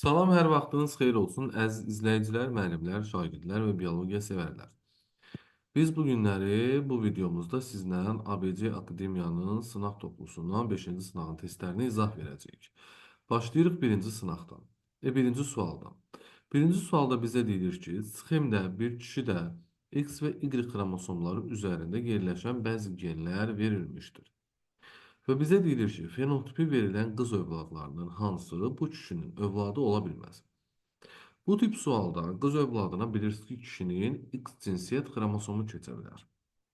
Salam, hər vaxtınız xeyir olsun, əziz izləyicilər, müəllimlər, şagirdlər və biologiya sevərlər. Biz bu günləri bu videomuzda sizlə ABC Akademiyanın sınaq toplusundan 5-ci sınağın testlərini izah verəcəyik. Başlayırıq birinci sınaqdan. Birinci sualdan. Birinci sualda bizə deyilir ki, sxemdə bir kişidə X və Y xromosomları üzərində yerləşən bəzi genlər verilmişdir. Və bizə deyilir ki, fenotipi verilən qız övladlarının hansı bu kişinin övladı ola bilməz? Bu tip sualda qız övladına bilirsiniz ki, kişinin X cinsiyyət xromosomu keçə bilər.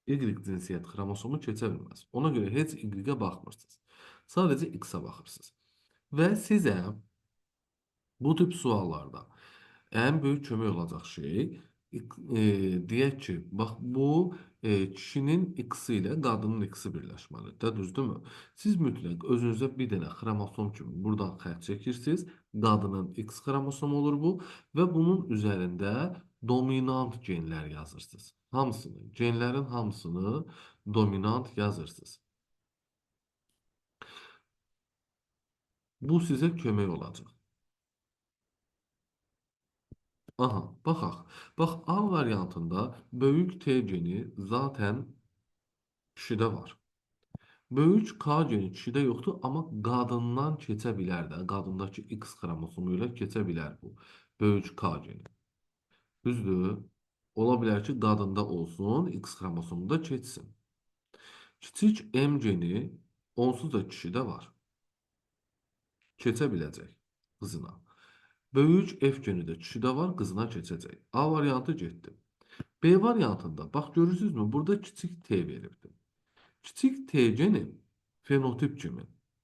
Y cinsiyyət xromosomu keçə bilməz. Ona görə heç Y-ə baxmırsınız. Sadəcə X-ə baxırsınız. Və sizə bu tip suallarda ən böyük kömək olacaq şey deyək ki, bax bu kişinin X-i ilə qadının X-i birləşməlidir də, düzdürmü? Siz mütləq özünüzə bir dənə xromosom kimi buradan xətt çəkirsiniz. Qadının X xromosomu olur bu və bunun üzərində dominant genlər yazırsınız. Hamısını, genlərin hamısını dominant yazırsınız. Bu sizə kömək olacaq. Aha, baxaq. Bax, A variantında böyük T geni zaten kişidə var. Böyük K geni kişidə yoxdur, amma qadından keçə bilər də. Qadındakı X xromosomu ilə keçə bilər bu. Böyük K geni. Düzdür? Ola bilər ki, qadında olsun, X xromosomu da keçsin. Kiçik M geni onsuz da kişidə var. Keçə biləcək qızına. Böyük F geni də kişidə var, qızına keçəcək. A variantı getdi. B variantında, bax görürsünüzmü? Burada kiçik T verildi. Kiçik T geni fenotip kimi.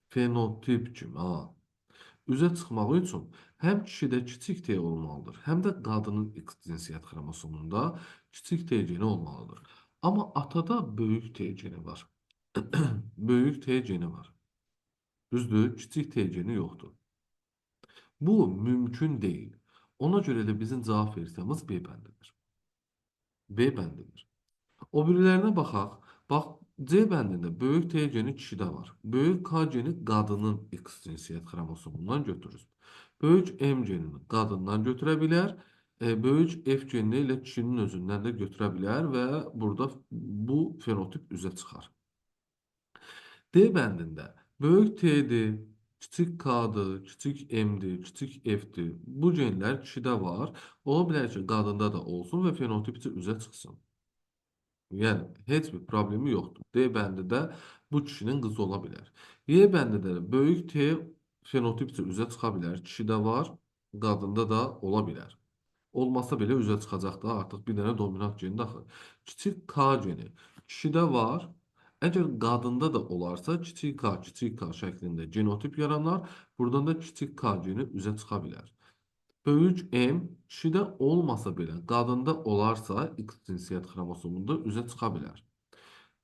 Fenotip kimi. Ha. Üzə çıxmaq üçün həm kişidə kiçik T olmalıdır, həm də qadının X cinsiyyət xromosomunda kiçik T geni olmalıdır. Amma atada böyük T geni var. Böyük T geni var. Düzdür, kiçik T geni yoxdur. Bu mümkün değil. Ona göre de bizim cevap versiyamız B bəndidir. B bəndidir. O birilerine baxaq. Bax, C bəndində böyük T geni kişidə var. Böyük K geni qadının X cinsiyyət xromosomundan götürür. Böyük M genini qadından götürə bilər. Böyük F genini ilə kişinin özündən də götürə bilər və burada bu fenotip üzə çıxar. D bəndində böyük T'dir, kiçik K'dır, kiçik M'dir, kiçik F'dir. Bu genlər kişidə var. Ola bilər ki, qadında da olsun və fenotipcə üzə çıxsın. Yəni, heç bir problemi yoxdur. D bəndində bu kişinin qızı ola bilər. Y bəndində də böyük T fenotipcə üzə çıxa bilər. Kişidə var, qadında da ola bilər. Olmasa belə üzə çıxacaq da artıq bir dənə dominant geni daxil. Kiçik K geni kişidə var. Əgər qadında da olarsa kiçik K şəklində genotip yaranar. Buradan da kiçik K geni üzə çıxa bilər. Böyük M kişidə olmasa belə qadında olarsa X cinsiyyət xromosomunda üzə çıxa bilər.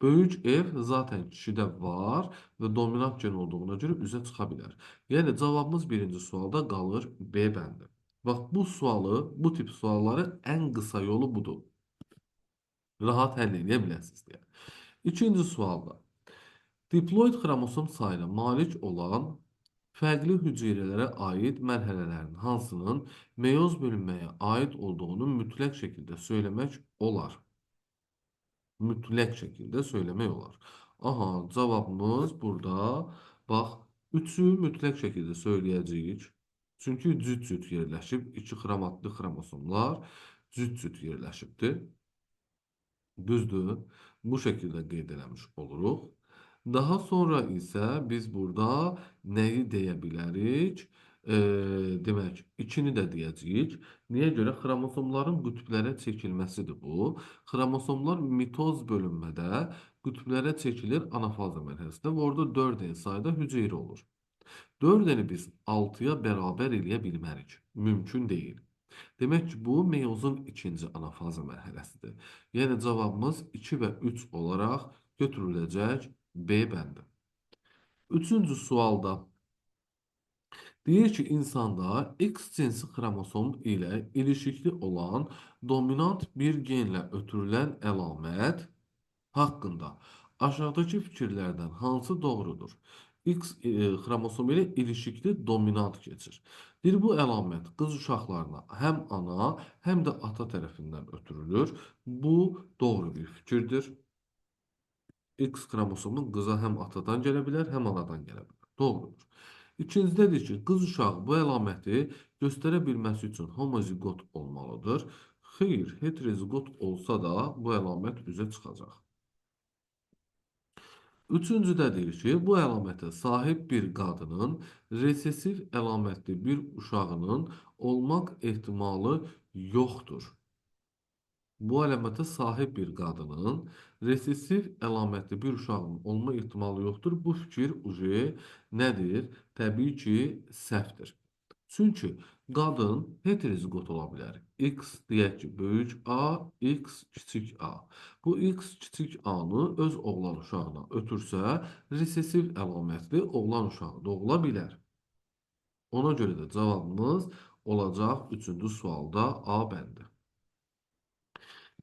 Böyük F zaten kişidə var və dominant gen olduğuna görə üzə çıxa bilər. Yəni cavabımız birinci sualda qalır B bəndi. Bax bu sualı, bu tip sualları ən qısa yolu budur. Rahat həll edə biləsiniz deyə. İkinci sualda. Diploid xromosom sayına malik olan fərqli hüceyrələrə aid mərhələlərin hansının meyoz bölünməyə aid olduğunu mütləq şəkildə söyləmək olar. Mütləq şəkildə söyləmək olar. Aha, cavabımız burada. Bax, üçü mütləq şəkildə söyləyəcəyik. Çünki cüt-cüt yerləşib, iki xromatlı xromosomlar cüt-cüt yerləşibdir. Düzdür. Bu şəkildə qeyd eləmiş oluruq. Daha sonra isə biz burada nəyi deyə bilərik? Demək, ikini də deyəcəyik. Niyə görə? Xromosomların qütblərə çəkilməsidir bu. Xromosomlar mitoz bölünmədə qütblərə çəkilir anafaza mərhələsində və orada 4n sayda hüceyrə olur. 4n-i biz 6-ya bərabər eləyə bilmərik. Mümkün deyil. Demək ki, bu meyozun ikinci anafaza mərhələsidir. Yəni cavabımız 2 və 3 olaraq götürüləcək B bəndi. Üçüncü sualda deyir ki, insanda X cinsi xromosom ilə ilişikli olan dominant bir genlə ötürülən əlamət haqqında aşağıdakı fikirlərdən hansı doğrudur? X xromosomu ilə ilişikli dominant keçir. Deyir bu əlamət qız uşaqlarına həm ana, həm də ata tərəfindən ötürülür. Bu doğru bir fikirdir. X xromosomu qıza həm atadan gələ bilər, həm anadan gələ bilər. Doğrudur. İkincidədir ki, qız uşağı bu əlaməti göstərə bilməsi üçün homozigot olmalıdır. Xeyr, heterozigot olsa da bu əlamət üzə çıxacaq. Üçüncüdədir ki, bu əlamətə sahib bir qadının resesiv əlamətli bir uşağının olmaq ehtimalı yoxdur. Bu əlamətə sahib bir qadının resesiv əlamətli bir uşağının olma ehtimalı yoxdur. Bu fikir nədir? Təbii ki, səhvdir. Çünki qadın heterozigot ola bilər. X deyək ki, böyük A, X kiçik A. Bu X kiçik A-nı öz oğlan uşağına ötürsə, resesiv əlamətli oğlan uşağı doğula bilər. Ona görə də cavabımız olacaq 3-cü sualda A bəndi.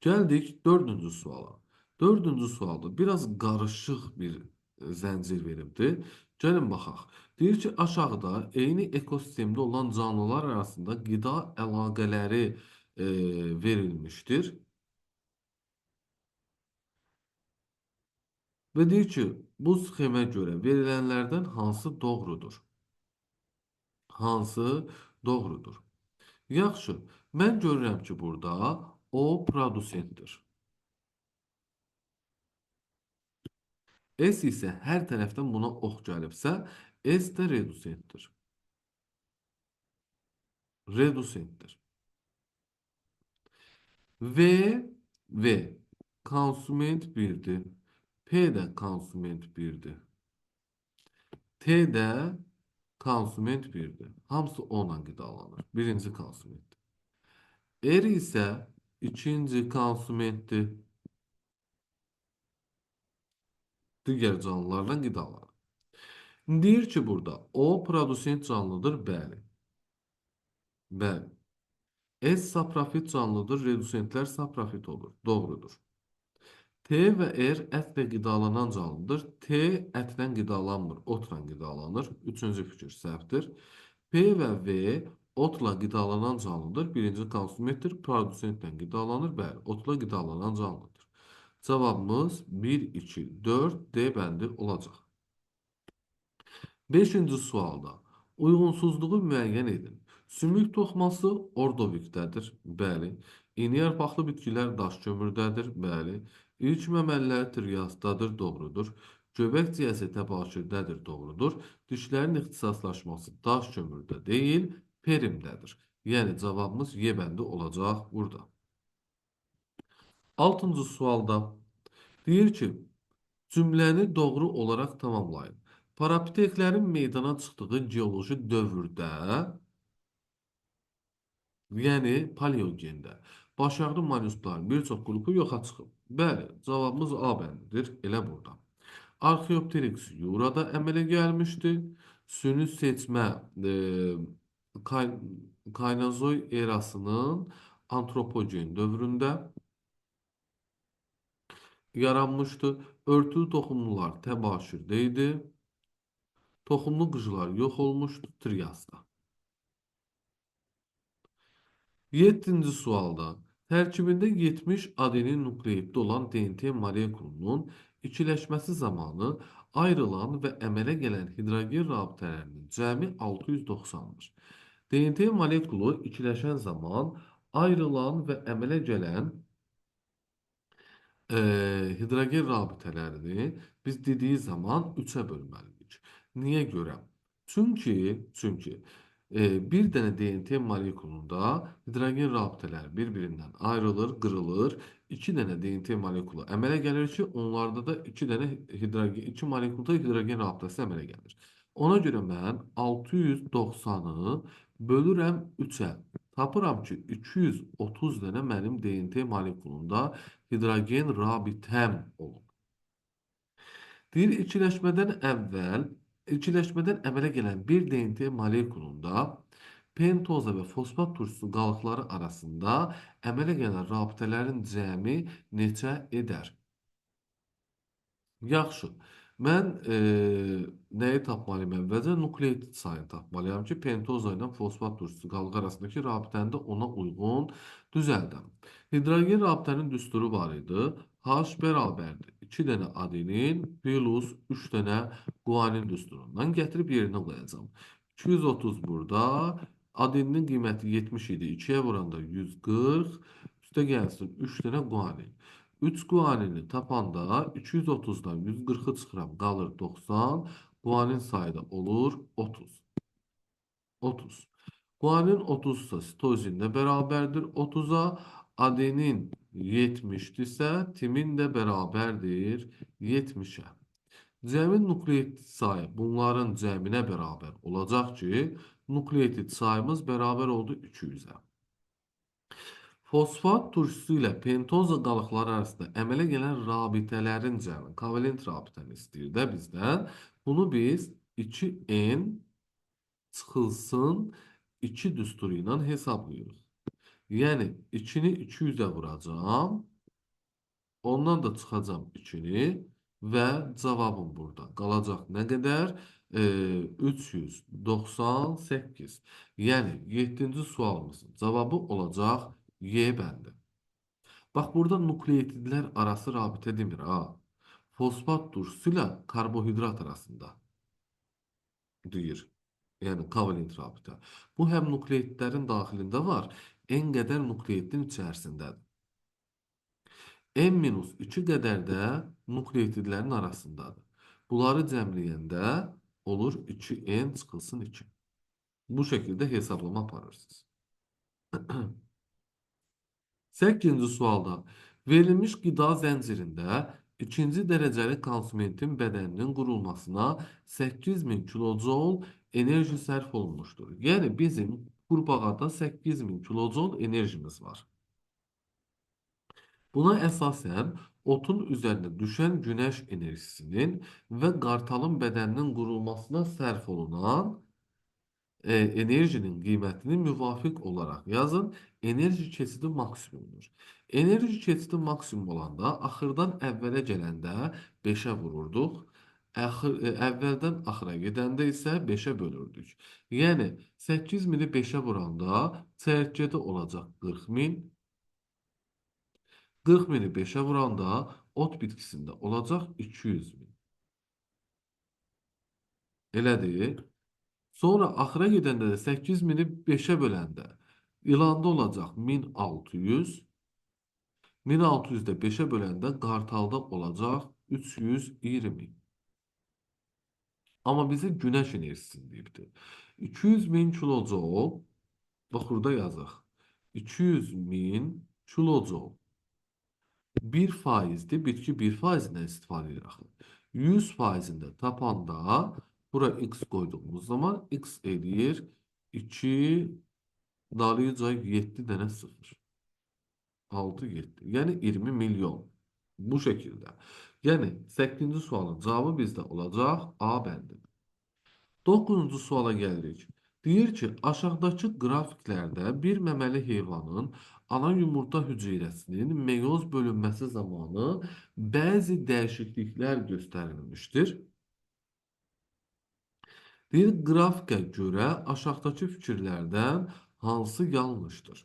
Gəldik dördüncü suala. Dördüncü sualda biraz qarışıq bir zəncir veribdir. Gəlin baxaq. Deyir ki, aşağıda eyni ekosistemdə olan canlılar arasında qida əlaqələri verilmişdir. Və deyir ki, bu sxemə görə verilənlərdən hansı doğrudur? Hansı doğrudur? Yaxşı, mən görürəm ki, burada o produsentdir. S isə hər tərəfdən buna ox gəlibsə, S də redusentdir. Redusentdir. V konsument 1'dir. P də konsument 1'dir. T də konsument 1'dir. Hamısı onunla qidalanır. Birinci konsumentdir. R isə ikinci konsumentdir. Digər canlılarla qidalanır. Deyir ki, burada o produsent canlıdır, bəli. Bəli. S saprofit canlıdır, redusentlər saprofit olur. Doğrudur. T və R ətlə qidalanan canlıdır. T ətlə qidalanmır, otla qidalanır. Üçüncü fikir səhvdir. P və V otla qidalanan canlıdır. Birinci konsumentdir, produsentlə qidalanır. Bəli, otla qidalanan canlıdır. Cavabımız 1, 2, 4 D bəndi olacaq. Beşinci sualda uyğunsuzluğu müəyyən edin. Sümük toxması ordovikdədir. Bəli. İni yarpaqlı bitkilər daş kömürdədir. Bəli. İlk məməlilər triasdadır. Doğrudur. Göbək ciyəsi təbaşirdədir. Doğrudur. Dişlərin ixtisaslaşması daş kömürdə deyil, perimdədir. Yəni cavabımız Y bəndi olacaq burada. Altıncı sualda deyir ki, cümləni doğru olaraq tamamlayın. Parapiteklərin meydana çıxdığı geoloji dövrdə, yəni paleogendə, başaqlı molluskların bir çox qrupu yoxa çıxıb. Bəli, cavabımız A bəndidir, elə burada. Arxeopteryx Yurada əmələ gəlmişdi. Süni seçmə kaynozoy erasının antropogen dövründə yaranmışdı. Örtülü toxumlular təbaşirdə idi. Toxumlu qıcılar yox olmuşdu Triasda. 7-ci sualda tərkibində 70 adenin nukleiddə olan DNT molekulunun ikiləşməsi zamanı ayrılan və əmələ gələn hidrogen rabitələrinin cəmi 690-dır. DNT molekulu ikiləşən zaman ayrılan və əmələ gələn hidrogen rabitələrini biz dediyi zaman 3-ə bölməliyik. Niyə görə? Çünki bir dənə DNT molekulunda hidrogen rabitələri bir-birindən ayrılır, qırılır. 2 dənə DNT molekulu əmələ gəlir ki, onlarda da 2 dənə iki molekulda hidrogen rabitəsi əmələ gəlir. Ona görə mən 690-ı bölürəm 3-ə. Tapıram ki, 230 dənə mənim DNT molekulunda hidrogen rabitəm olub. Deyir, ikiləşmədən əmələ gələn bir DNT molekulunda pentoza və fosfat turşusu qalıqları arasında əmələ gələn rabitələrin cəmi neçə edər? Yaxşı, Mən nəyi tapmalıyım əvvəlcə? Nukleotit sayını tapmalıyam ki, pentoza ilə fosfat turşusu qalıq arasındakı rabitəni də ona uyğun düzəldəm. Hidrogen rabitənin düsturu var idi. H bərabərdir. 2 dənə adenin plus 3 dənə guanin düsturundan gətirib yerinə qoyacağım. 230 burada. Adeninin qiyməti 70 idi. 2-yə vuranda 140. Üstə gəlsin 3 dənə guanin. 3 guanini tapanda 230'dan 140'ı çıxıram, qalır 90. Guanin sayı da olur 30. 30. Guanin 30 ise sitozinlə bərabərdir 30'a. Adenin 70'dirsə timin də bərabərdir 70'ə. Cəmi nukleotit sayı bunların cəminə bərabər olacaq ki, nukleotit sayımız bərabər oldu 200'ə. Fosfat turşusu ilə pentoza qalıqları arasında əmələ gələn rabitələrin cəmi, kovalent rabitəni istəyir də bizdən. Bunu biz 2n çıxılsın 2 düsturu ilə hesablayırıq. Yəni 2-ni 200-ə vuracağım. Ondan da çıxacağım 2-ni və cavabım burada qalacaq nə qədər? 398. Yəni 7-ci sualımızın cavabı olacaq Y bəndi. Bax burada nukleotidlər arası rabitə demir ha. Fosfat turşusu ilə karbohidrat arasında deyir. Yəni kovalent rabitə. Bu həm nukleotidlərin daxilində var, n qədər nukleoidin içərisindədir. N-2 qədər də nukleotidlərin arasındadır. Bunları cəmləyəndə olur 2n çıxılsın 2. Bu şəkildə hesablama aparırsınız. 8-ci sualda verilmiş qida zəncirində ikinci dərəcəli konsumentin bədəninin qurulmasına 8000 kilojol enerji sərf olunmuşdur. Yəni bizim qurbağada 8000 kilojol enerjimiz var. Buna əsasən otun üzərinə düşən günəş enerjisinin və qartalın bədəninin qurulmasına sərf olunan enerjinin qiymətini müvafiq olaraq yazın. Enerji keçidi maksimumdur. Enerji keçidi maksimum olanda axırdan əvvələ gələndə 5-ə vururduq. Əvvəldən axıra gedəndə isə 5-ə bölürdük. Yəni 8000-i 5-ə vuranda çərkədə olacaq 40.000. 40.000-i 5'ə vuranda ot bitkisində olacaq 200.000. Elədir. Sonra axıra gedəndə də 8000-i 5'ə böləndə ilanda olacaq 1600. 1600-də 5'ə böləndə qartalda olacaq 320. Amma bizə günəş enerjisini deyibdir. 200.000 kilojol, bax burada yazaq. 200.000 kilojol. 1%'dir. Bitki 1%'dən istifadə edir axı. 100%'ində tapanda bura x qoyduğumuz zaman x eləyir 2 dalıca 7 dənə 0. 6, 7. Yəni 20 milyon. Bu şəkildə. Yəni 8-ci sualın cavabı bizdə olacaq A bəndi. 9-cu suala gəlirik. Deyir ki, aşağıdakı qrafiklərdə bir məməli heyvanın ana yumurta hüceyrəsinin meyoz bölünməsi zamanı bəzi dəyişikliklər göstərilmişdir. Deyir, qrafikə görə aşağıdakı fikirlərdən hansı yanlışdır?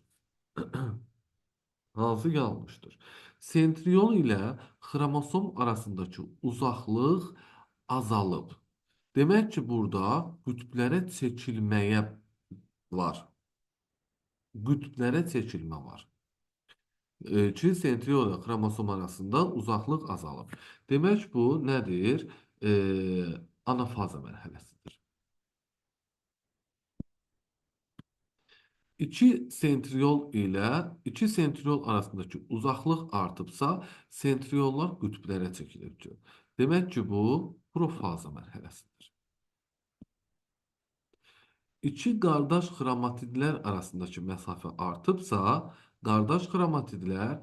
Hansı yanlışdır? Sentriol ilə xromosom arasındakı uzaqlıq azalıb. Demək ki, burada qütblərə çəkilməyə var. Qütblərə çəkilmə var. Ki, sentriol ilə xromosom arasında uzaqlıq azalıb. Demək bu nədir? Anafaza mərhələsidir. İki sentriol arasındakı uzaqlıq artıbsa, sentriollar qütblərə çəkilir. Demək ki, bu profaza mərhələsidir. İki qardaş xromatidlər arasındakı məsafə artıbsa, qardaş xromatidlər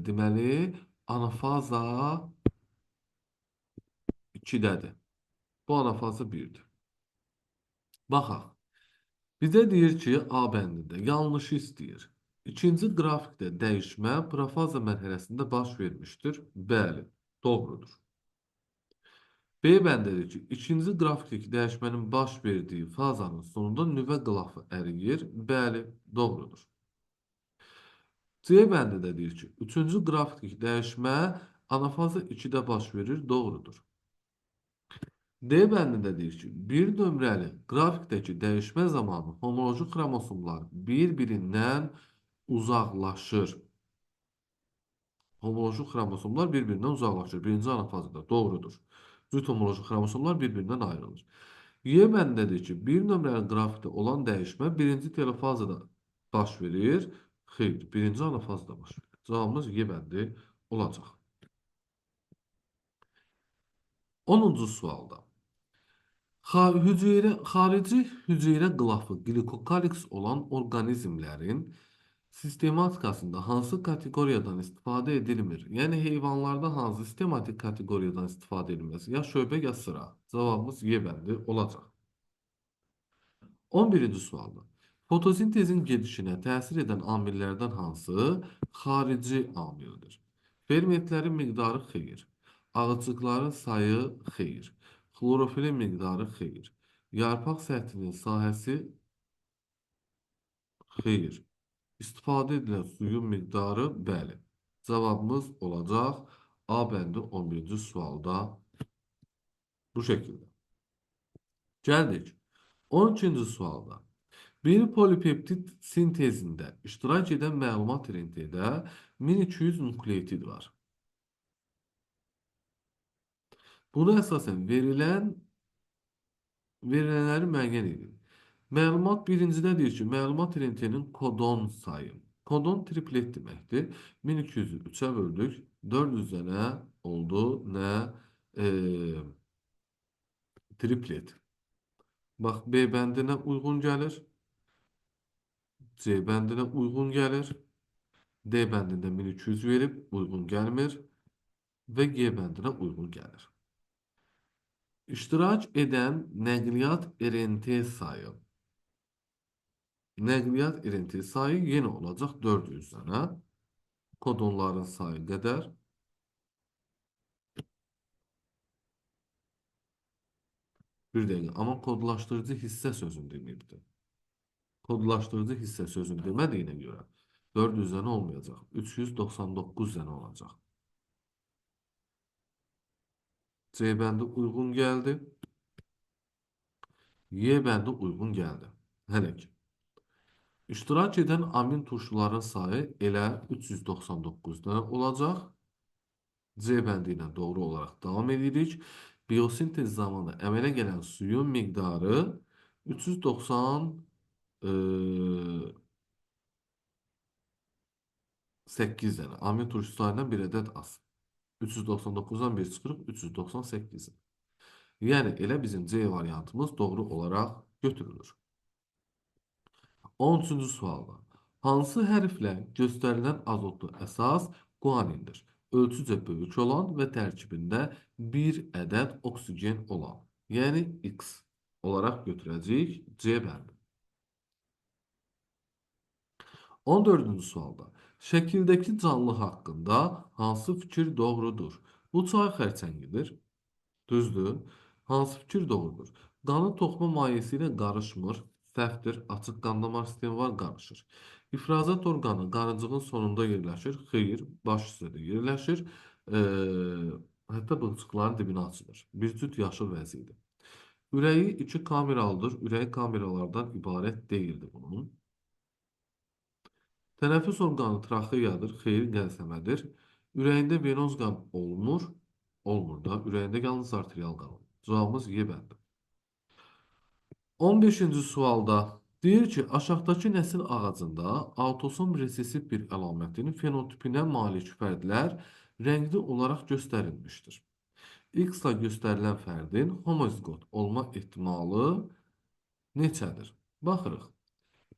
deməli anafaza 2-dədir. Bu anafaza 1-dir. Baxaq. Bizə deyir ki, A bəndində yanlışı istəyir. İkinci qrafikdə dəyişmə profaza mərhələsində baş vermişdir. Bəli, doğrudur. B bəndədir ki, ikinci qrafikdəki dəyişmənin baş verdiyi fazanın sonunda nüvə qılafı əriyir. Bəli, doğrudur. C bəndində deyir ki, üçüncü qrafikdəki dəyişmə anafaza 2-də baş verir. Doğrudur. D bəndində deyir ki, bir nömrəli qrafikdəki dəyişmə zamanı homoloji xromosomlar bir-birindən uzaqlaşır. Homoloji xromosomlar bir-birindən uzaqlaşır. Birinci anafazada. Doğrudur. Cüt homoloji xromosomlar bir-birindən ayrılır. Y bəndədir ki, bir nömrəli qrafikdə olan dəyişmə birinci telofazada baş verir. Xeyr, birinci anafazada baş verir. Cavabımız Y bəndi olacaq. 10-cu sualda. Xarici hüceyrə qılafı qlikokaliks olan orqanizmlərin sistematikasında hansı kateqoriyadan istifadə edilmir? Yəni heyvanlarda hansı sistematik kateqoriyadan istifadə edilməz? Ya şöbə, ya sıra. Cavabımız Y bəndi olacaq. 11-ci sualda. Fotosintezin gedişinə təsir edən amillərdən hansı xarici amildir? Fermentlərin miqdarı xeyir. Ağacıqların sayı xeyir. Xlorofilin miqdarı xeyir. Yarpaq səthinin sahəsi xeyir. İstifadə edilən suyun miqdarı bəli. Cavabımız olacaq A bəndi 11-ci sualda bu şəkildə. Gəldik 12-ci sualda. Bir polipeptid sintezində iştirak edən məlumat rentgendə 1200 nukleotid var. Buna əsasən verilənləri müəyyən edin. Məlumat birincidə deyir ki, məlumat rentgenin kodon sayı. Kodon triplet deməkdir. 1200'ü 3'e böldük. 400 nə oldu? Nə? Triplet. Bax, B bəndinə uyğun gəlir. C bəndinə uyğun gəlir. D bəndində 1200 verib, uyğun gəlmir. Və G bəndinə uyğun gəlir. İştirak edən nəqliyyat RNT sayı. Nəqliyyat RNT sayı yenə olacaq 400 dənə. Kodonların sayı qədər. Bir dəqiqə, amma kodlaşdırıcı hissə sözünü deməyibdir. Kodlaşdırıcı hissə sözünü demədiyinə görə 400 dənə olmayacaq. 399 dənə olacaq. C bəndi uyğun gəldi. Y bəndi uyğun gəldi. Hələ ki. İştirak edən amin turşuların sayı elə 399 dənə olacaq. C bəndi ilə doğru olaraq davam edirik. Biosintez zamanı əmələ gələn suyun miqdarı 398 dənə. Amin turşu sayından bir ədəd az. 399-dan 1 çıxırıq 398. Yəni elə bizim C variantımız doğru olaraq götürülür. 13-cü sualda. Hansı hərflə göstərilən azotlu əsas guanindir? Ölçücə böyük olan və tərkibində bir ədəd oksigen olan. Yəni X olaraq götürəcəyik C bəndi. 14-cü sualda. Şəkildəki canlı haqqında hansı fikir doğrudur? Bu çay xərçəngidir. Düzdür. Hansı fikir doğrudur? Qanın toxuma mayesi ilə qarışmır. Səhvdir. Açıq qan damar sistemi var, qarışır. İfrazat orqanı qarıncığın sonunda yerləşir. Xeyr, baş hissədə yerləşir. Hətta bığcıqların dibinə açılır. Bir cüt yaşıl vəzidir. Ürəyi 2 kameralıdır. Ürək kameralardan ibarət deyildi bunun. Tənəffüs orqanı traxeyadır. Xeyr, gəlsəmədir. Ürəyində venoz qan olmur. Olmur da. Ürəyində yalnız arterial qan olur. Cavabımız Y bəndi. 15-ci sualda deyir ki, aşağıdakı nəsil ağacında autosom resesiv bir əlamətin fenotipinə malik fərdlər rəngli olaraq göstərilmişdir. X-la göstərilən fərdin homozigot olma ehtimalı neçədir? Baxırıq.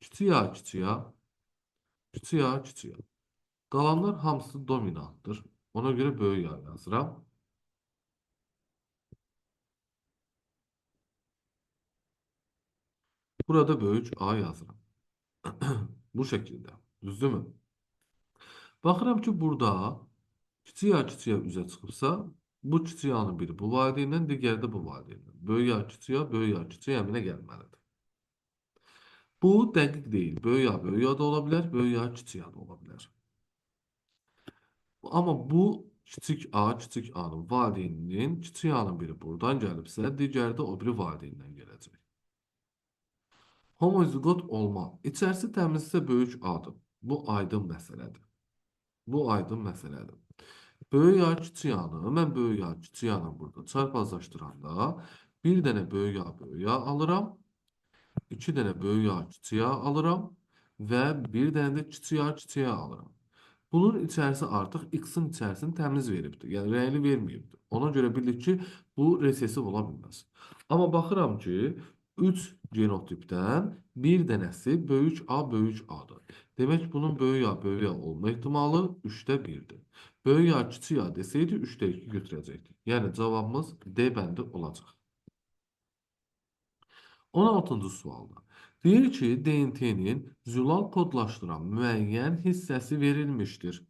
Kiçik A, kiçik A, kiçik A, kiçik A. Qalanlar hamısı dominantdır. Ona görə böyük A yazıram. Burada böyük A yazıram. Bu şəkildə. Düzdürmü? Baxıram ki, burada kiçik A, kiçik A üzə çıxıbsa, Bu kiçik yağının biri bu valideyndən, digəri də bu valideyndən. Böyük yağ kiçik yağ, böyük yağ kiçik yağ əminə gəlməlidir. Bu dəqiq deyil. Böyük yağ da ola bilər, böyük yağ kiçik yağ da ola bilər. Amma bu kiçik A'nın valideyninin kiçik A'nın biri buradan gəlibsə, digəri də o biri valideyndən gələcək. Homozigot olma. İçərisi təmizsə böyük A'dır. Bu aydın məsələdir. Bu aydın məsələdir. Böyük yağ kiçik yağını, mən böyük yağ kiçik yağla burada çarpazlaşdıranda bir dənə böyük yağ alıram, iki dənə böyük yağ kiçik yağ alıram və bir dənə də kiçik yağ alıram. Bunun içərisi artıq X-in içərisini təmiz veribdir. Yəni rəyli verməyibdir. Ona görə bildik ki, bu resesiv ola bilməz. Amma baxıram ki, 3 genotipdən bir dənəsi böyük A, böyük A-dır. Demək, bunun böyük A olma ehtimalı 3-də 1-dir. Böyük A, kiçik A desəydi 3-də 2 götürəcəkdik. Yəni cavabımız D bəndi olacaq. 16-cı sualda. Deyir ki, DNT-nin zülal kodlaşdıran müəyyən hissəsi verilmişdir.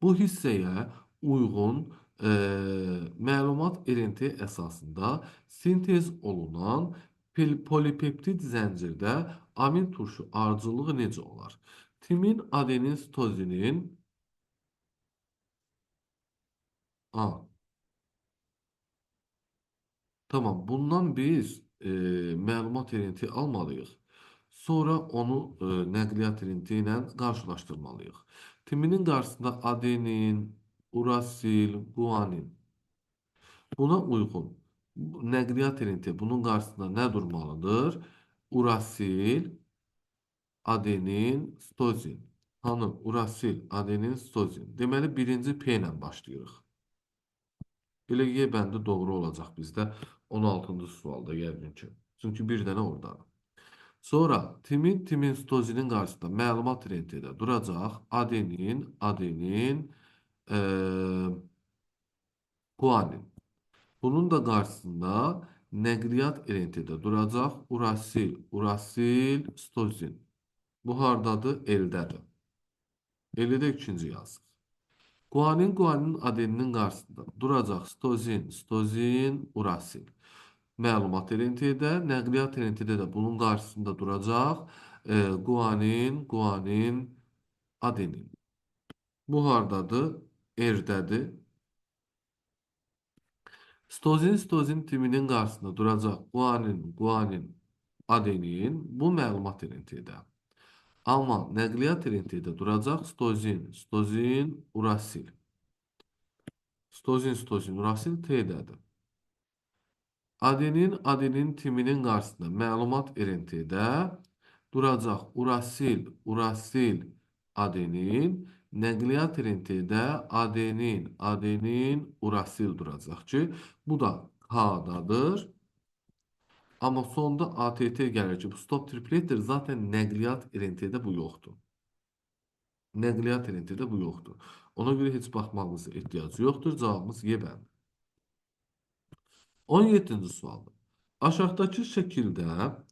Bu hissəyə uyğun məlumat RNT əsasında sintez olunan polipeptid zəncirdə amin turşu arıcılığı necə olar? Timin, adenin, sitozinin A. Tamam, bundan biz məlumat RNT almalıyıq. Sonra onu nəqliyyat RNT ilə qarşılaşdırmalıyıq. Timinin qarşısında adenin, urasil, guanin. Buna uyğun nəqliyyat RNT bunun qarşısında nə durmalıdır? Urasil, adenin, sitozin. Hanı? Urasil, adenin, sitozin. Deməli, birinci P ilə başlayırıq. Elə Y bəndi doğru olacaq bizdə 16-cı sualda yəqin ki. Çünki bir dənə oradadır. Sonra timin, sitozinin qarşısında məlumat RNT-də duracaq. Adenin, guanin. Bunun da qarşısında nəqliyyat RNT-də duracaq. Urasil, sitozin. Bu hardadır? L-dədir. L-də ikinci yazıq. Guaninin, adeninin qarşısında duracaq. Sitozin, urasil. Məlumat RNT-də, nəqliyyat RNT-də də bunun qarşısında duracaq. Guanin, adenin. Bu hardadır? R-dədir. Sitozin timinin qarşısında duracaq. Guanin, adenin. Bu məlumat RNT-də. Amma nəqliyyat RNT-də duracaq. Sitozin, urasil. Sitozin, urasil T-dədir. Adenin timinin qarşısında məlumat RNT-də duracaq. Urasil, adenin. Nəqliyyat RNT-də adenin, urasil duracaq ki, bu da K-dadır. Amma sonda ATT gəlir ki, bu stop tripletdir. Zaten nəqliyyat RNT-də bu yoxdur. Nəqliyyat RNT-də bu yoxdur. Ona görə heç baxmağınıza ehtiyac yoxdur. Cavabımız Y bəndi. 17-ci sualdır. Aşağıdakı şəkildə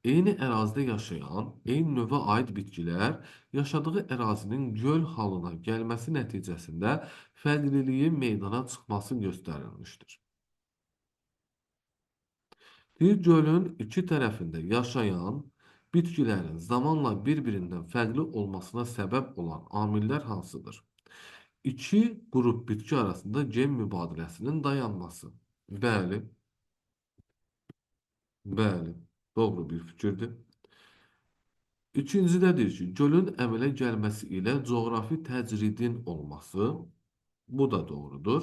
eyni ərazidə yaşayan, eyni növə aid bitkilər yaşadığı ərazinin göl halına gəlməsi nəticəsində fərqliliyin meydana çıxması göstərilmişdir. Bir gölün iki tərəfində yaşayan bitkilərin zamanla bir-birindən fərqli olmasına səbəb olan amillər hansıdır? İki qrup bitki arasında gen mübadiləsinin dayanması. Bəli, doğru bir fikirdir. İkincidədir ki, gölün əmələ gəlməsi ilə coğrafi təcridin olması. Bu da doğrudur.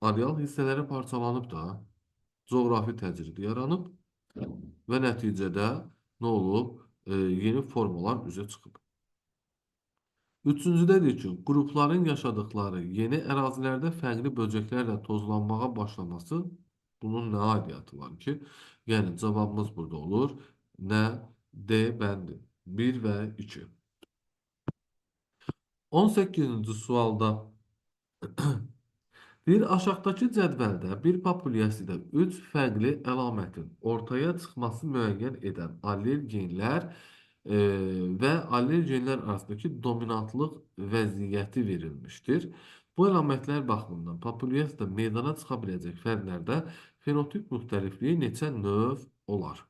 Areal hissələri parçalanıb da coğrafi təcrid yaranıb və nəticədə nə olub? Yeni formalar üzə çıxıb. Üçüncüdədir ki, qrupların yaşadıkları yeni ərazilərdə fərqli böcəklərlə tozlanmağa başlaması bunun nə aidiyyatı var ki? Yəni cavabımız burada olur. Nə? D bəndi. 1 və 2. 18-ci sualda bir aşağıdakı cədvəldə bir populyasiyada 3 fərqli əlamətin ortaya çıxması müəyyən edən allergenlər və allergenlər arasındakı dominantlıq vəziyyəti verilmişdir. Bu əlamətlər baxımından populyasiyada meydana çıxa biləcək fərqlərdə fenotip müxtəlifliyi neçə növ olar?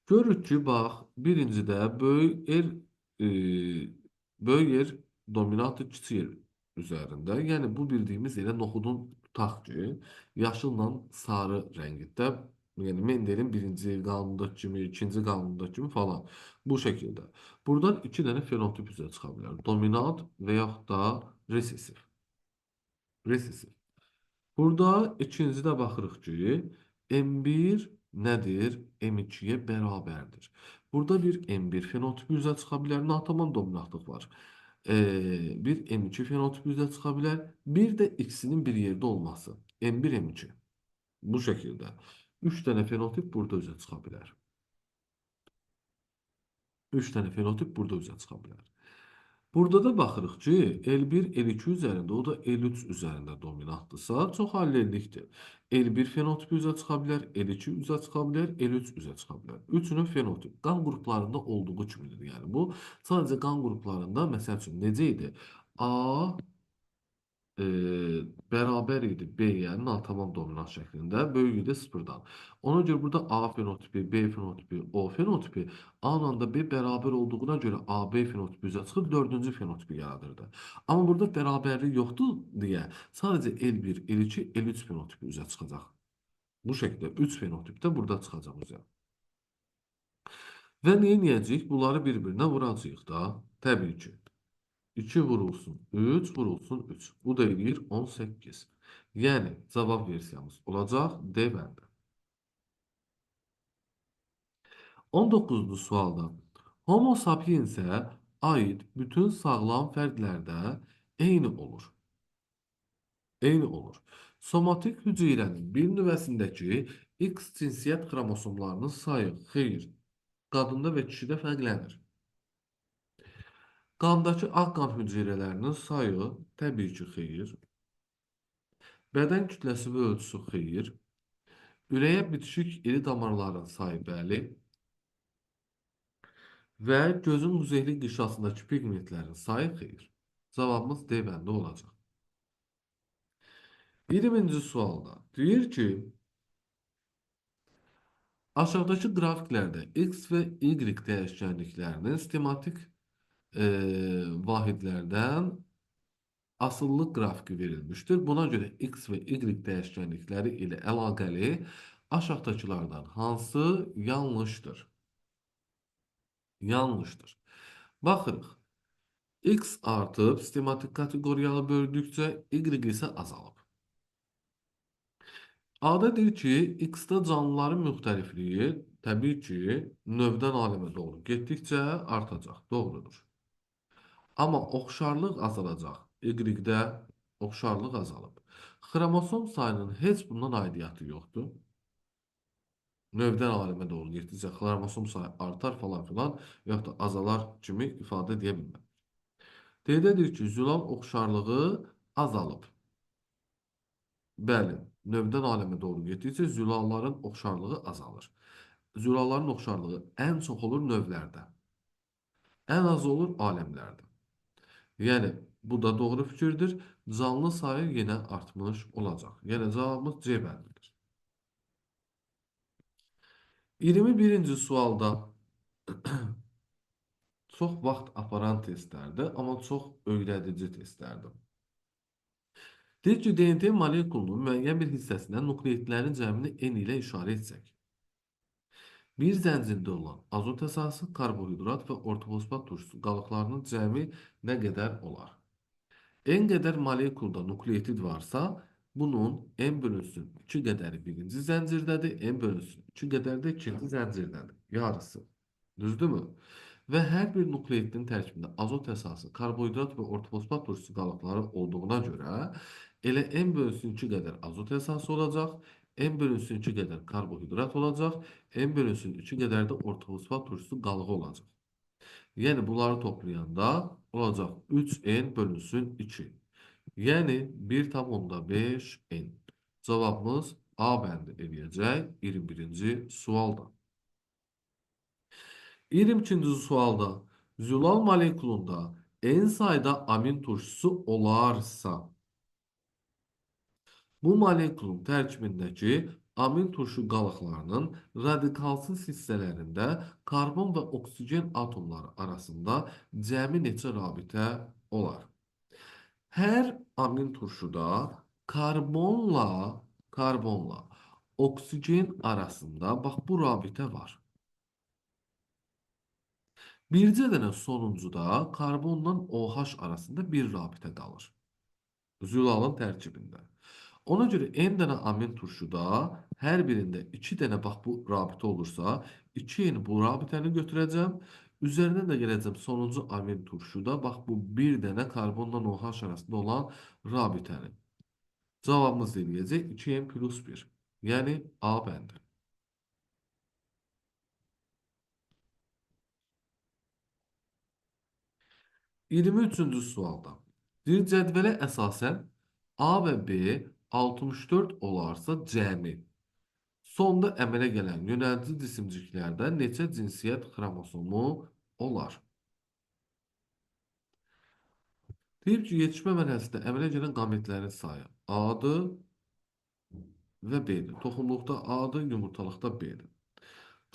Görürük ki, bax, birincidə e, böyük yer dominantı kiçik yer üzərində. Yəni bu bildiyimiz elə noxudun tutaq ki, yaşılla sarı rəngdə, yəni Mendelin birinci qanunda kimi, ikinci qanunda kimi falan bu şəkildə. Buradan iki dənə fenotip üzrə çıxa bilər. Dominant və yaxud da resessiv. Resessiv. Burada ikincidə baxırıq ki, M1 nədir? M2-yə bərabərdir. Burada bir M1 fenotipi üzrə çıxa bilər. Natamam dominantlıq var. Bir M2 fenotipi üzrə çıxa bilər. Bir də ikisinin bir yerdə olması. M1, M2. Bu şəkildə. Üç dənə fenotip burada üzrə çıxa bilər. Üç dənə fenotip burada üzrə çıxa bilər. Burada da baxırıq ki, L1 L2 üzərində, o da L3 üzərində dominantdırsa, çox allellikdir. L1 fenotipi üzrə çıxa bilər, L2 üzrə çıxa bilər, L3 üzrə çıxa bilər. Üçünün fenotip qan qruplarında olduğu kimidir. Yəni bu sadəcə qan qruplarında, məsəl üçün necə idi? A e, bərabər idi B-yə, natamam dominant şəklində, böyük idi sıfırdan. Ona görə burada A fenotipi, B fenotipi, O fenotipi A-la da B bərabər olduğuna görə AB fenotipi üzrə çıxıb dördüncü fenotipi yaradırdı. Amma burada bərabərlik yoxdur deyə sadəcə L1, L2, L3 fenotipi üzrə çıxacaq. Bu şəkildə 3 fenotip də burada çıxacaq üzrə. Və nə edəcəyik? Bunları bir-birinə vuracağıq da, təbii ki. 2 vurulsun 3 vurulsun 3. Bu da eləyir 18. Yəni cavab versiyamız olacaq D bəndi. 19-cu sualda Homo sapiensə aid bütün sağlam fərdlərdə eyni olur. Eyni olur. Somatik hüceyrənin bir nüvəsindəki X cinsiyyət xromosomlarının sayı xeyr, qadında və kişidə fərqlənir. Qandakı ağ qan hüceyrələrinin sayı təbii ki, xeyr. Bədən kütləsi və ölçüsü xeyr. Ürəyə bitişik iri damarların sayı bəli. Və gözün müzeyli qişasındakı pigmentlərin sayı xeyr. Cavabımız D bəndə olacaq. 20-ci sualda deyir ki, aşağıdakı qrafiklərdə X və Y dəyişkənliklərinin sistematik vahidlərdən asıllıq qrafiki verilmişdir. Buna görə X və Y dəyişkənlikləri ilə əlaqəli aşağıdakılardan hansı yanlışdır? Yanlışdır. Baxırıq. X artıb, sistematik kateqoriyalı böldükcə Y isə azalıb. A-da deyir ki, X-də canlıların müxtəlifliyi təbii ki, növdən aləmə doğru getdikcə artacaq. Doğrudur. Amma oxşarlıq azalacaq. Y-də oxşarlıq azalıb. Xromosom sayının heç bundan aidiyyatı yoxdur. Növdən aləmə doğru getdikcə xromosom sayı artar falan filan, yoxud da azalar kimi ifadə edə bilməm. Deyir ki, zülal oxşarlığı azalıb. Bəli, növdən aləmə doğru getdikcə zülalların oxşarlığı azalır. Zülalların oxşarlığı ən çox olur növlərdə. Ən az olur aləmlərdə. Yəni, bu da doğru fikirdir. Canlı sayı yenə artmış olacaq. Yəni, cavabımız C bəndidir. 21-ci sualda çox vaxt aparan testlərdir, amma çox öyrədici testlərdir. Deyir ki, DNT molekulunun müəyyən bir hissəsindən nukleotidlərin cəmini N ilə işarə etsək. Bir zəncirdə olan azot əsası, karbohidrat və ortofosfat turşusu qalıqlarının cəmi nə qədər olar? N qədər molekulda nukleotid varsa, bunun N bölünsün 2 qədəri birinci zəncirdədir, N bölünsün 2 qədəri də ikinci zəncirdədir. Yarısı. Düzdürmü? Və hər bir nukleotidin tərkibində azot əsası, karbohidrat və ortofosfat turşusu qalıqları olduğuna görə elə N bölünsün 2 qədər azot əsası olacaq, N bölünsün 2 qədər karbohidrat olacaq, N bölünsün 2 qədər də ortofosfat turşusu qalığı olacaq. Yəni bunları toplayanda olacaq 3N bölünsün 2. Yəni 1,5 N. Cavabımız A bəndi eləyəcək 21-ci sualda. 22-ci sualda zülal molekulunda En sayıda amin turşusu olarsa bu molekulun tərkibindəki amin turşu qalıqlarının radikalsız hissələrində karbon və oksigen atomları arasında cəmi neçə rabitə olar? Hər amin turşuda karbonla oksigen arasında bax bu rabitə var. Bircə dənə sonuncuda karbonla OH arasında bir rabitə qalır. Zülalın tərkibində. Ona görə n dənə amin turşuda hər birində 2 dənə bax bu rabitə olursa, 2n bu rabitəni götürəcəm. Üzərinə də gələcəm sonuncu amin turşuda bax bu bir dənə karbonla OH arasında olan rabitəni. Cavabımız eləyəcək 2n plus 1. Yəni A bəndi. 23-cü sualda. Bir cədvələ əsasən A və B 64 olarsa cəmi. Sonda əmələ gələn yönəltici cisimciklərdə neçə cinsiyyət xromosomu olar? Deyib ki, yetişmə mərhələsində əmələ gələn qametlərin sayı A-dır və B-dir. Toxumluqda A-dır, yumurtalıqda B-dir.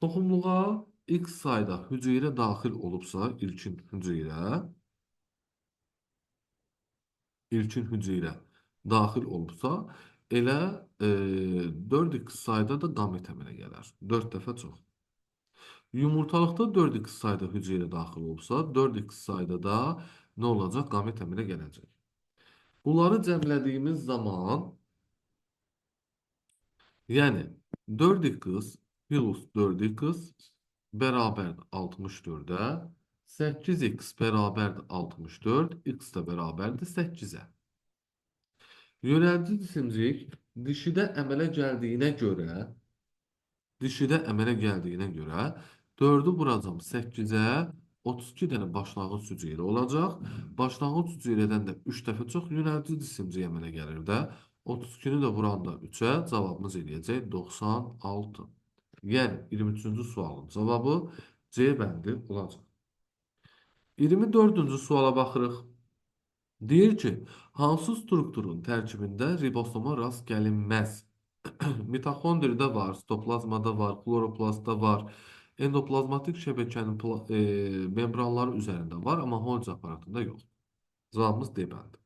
Toxumluğa X sayda hüceyrə daxil olubsa, ilkin hüceyrə daxil olubsa, elə 4x sayda da qamet əmələ gələr. 4 dəfə çox. Yumurtalıqda 4x sayda hüceyrə daxil olsa, 4x sayda da nə olacaq? Qamet əmələ gələcək. Bunları cəmlədiyimiz zaman, yəni 4x plus 4x bərabərdir 64-ə, 8x bərabərdir 64, x də bərabərdir 8-ə. Yönəltici cisimcik dişidə əmələ gəldiyinə görə 4-ü vuracam 8-ə, 32 dənə başlanğıc hüceyrə olacaq. Başlanğıc hüceyrədən də 3 dəfə çox yönəltici cisimcik əmələ gəlir də. 32-ni də vuranda 3-ə cavabımız eləyəcək 96. Yəni 23-cü sualın cavabı C bəndi olacaq. 24-cü suala baxırıq. Deyir ki, hansı strukturun tərkibində ribosoma rast gəlinməz? Mitoxondrida var, sitoplazmada var, kloroplastda var, endoplazmatik şəbəkənin membranları üzərində var, amma Holmes aparatında yox. Cavabımız D bəndi.